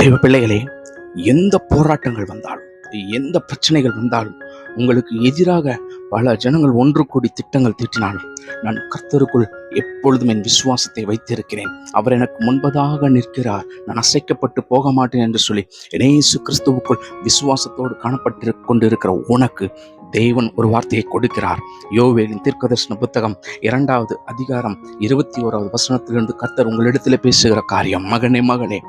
தேவ பிள்ளைகளே, எந்த போராட்டங்கள் வந்தாலும், எந்த பிரச்சனைகள் வந்தாலும், உங்களுக்கு எதிராக பல ஜனங்கள் ஒன்று கூடி திட்டங்கள் தீட்டினாலும், நான் கர்த்தருக்குள் எப்பொழுதும் என் விசுவாசத்தை வைத்திருக்கிறேன். அவர் எனக்கு முன்பதாக நிற்கிறார், நான் அசைக்கப்பட்டு போக மாட்டேன் என்று சொல்லி இயேசு கிறிஸ்துவுக்குள் விசுவாசத்தோடு காணப்பட்டு கொண்டிருக்கிற உனக்கு தேவன் ஒரு வார்த்தையை கொடுக்கிறார். யோவேலின் தீர்க்கதரிசன புத்தகம் 2வது அதிகாரம் 21வது வசனத்திலிருந்து கர்த்தர் உங்களிடத்தில் பேசுகிற காரியம், மகனே மகளே,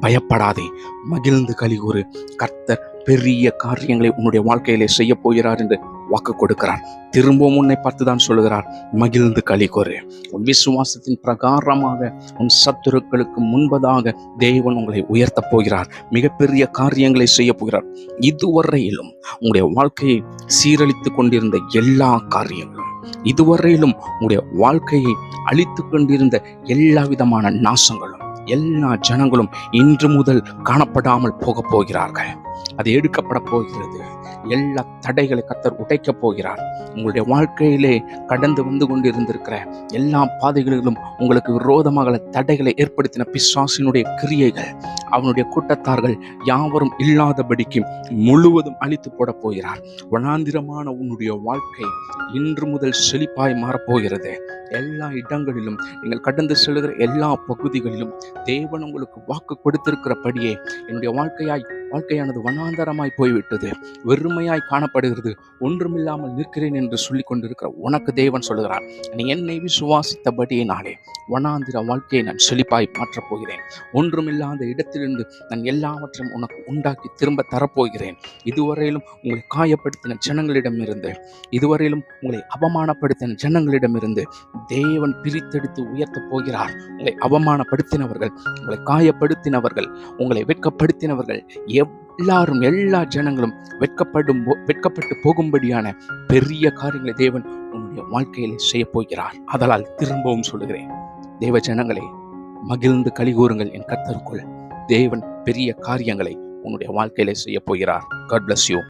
பயப்படாதே, மகிழ்ந்து களிகூறு, கர்த்தர் பெரிய காரியங்களை உன்னுடைய வாழ்க்கையிலே செய்ய போகிறார் என்று வாக்கு கொடுக்கிறார். திரும்பவும் உன்னை பார்த்துதான் சொல்லுகிறார், மகிழ்ந்து களிகூறு. உன் விசுவாசத்தின் பிரகாரமாக உன் சத்துருக்களுக்கு முன்பதாக தேவன் உங்களை உயர்த்தப் போகிறார். மிகப்பெரிய காரியங்களை செய்ய போகிறார். இதுவரையிலும் உங்களுடைய வாழ்க்கையை சீரழித்து கொண்டிருந்த எல்லா காரியங்களும், இதுவரையிலும் உங்களுடைய வாழ்க்கையை அழித்து கொண்டிருந்த எல்லா விதமான நாசங்களும், எல்லா ஜனங்களும் இன்று முதல் காணப்படாமல் போக போகிறார்கள். அது எடுக்கப்பட போகிறது. எல்லா தடைகளை கர்த்தர் உடைக்கப் போகிறார். உங்களுடைய வாழ்க்கையிலே கடந்து வந்து கொண்டிருந்திருக்கிற எல்லா பாதைகளிலும் உங்களுக்கு விரோதமாக தடைகளை ஏற்படுத்தின பிசாசினுடைய கிரியைகள், அவனுடைய கூட்டத்தார்கள் யாவரும் இல்லாதபடிக்கு முழுவதும் அழித்து போட போகிறார். வனாந்திரமான உன்னுடைய வாழ்க்கை இன்று முதல் செழிப்பாய் மாறப்போகிறது. எல்லா இடங்களிலும், நீங்கள் கடந்து செல்கிற எல்லா பகுதிகளிலும் தேவன் உங்களுக்கு வாக்கு கொடுத்திருக்கிறபடியே என்னுடைய வாழ்க்கையானது வனாந்தரமாய் போய்விட்டது, வெறுமையாய் காணப்படுகிறது, ஒன்றுமில்லாமல் நிற்கிறேன் என்று சொல்லி கொண்டிருக்கிற உனக்கு தேவன் சொல்லுகிறார், நீ என்னை விசுவாசித்தபடியினாலே வனாந்திர வாழ்க்கையை நான் செழிப்பாய் மாற்றப் போகிறேன். ஒன்றுமில்லாத இடத்திலிருந்து நான் எல்லாவற்றையும் உனக்கு உண்டாக்கி திரும்ப தரப்போகிறேன். இதுவரையிலும் உங்களை காயப்படுத்தின ஜனங்களிடமிருந்து, இதுவரையிலும் உங்களை அவமானப்படுத்தின ஜனங்களிடமிருந்து தேவன் பிரித்தெடுத்து உயர்த்தப் போகிறார். உங்களை அவமானப்படுத்தினவர்கள், உங்களை காயப்படுத்தினவர்கள், உங்களை வெட்கப்படுத்தினவர்கள் எல்லாரும், எல்லா ஜனங்களும் வெட்கப்பட்டு போகும்படியான பெரிய காரியங்களை தேவன் உன்னுடைய வாழ்க்கையிலே செய்ய போகிறார். அதனால் திரும்பவும் சொல்லுகிறேன், தேவ ஜனங்களே, மகிழ்ந்து களிகூறுங்கள் என் கர்த்தருக்குள். தேவன் பெரிய காரியங்களை உன்னுடைய வாழ்க்கையிலே செய்ய போகிறார். God bless you.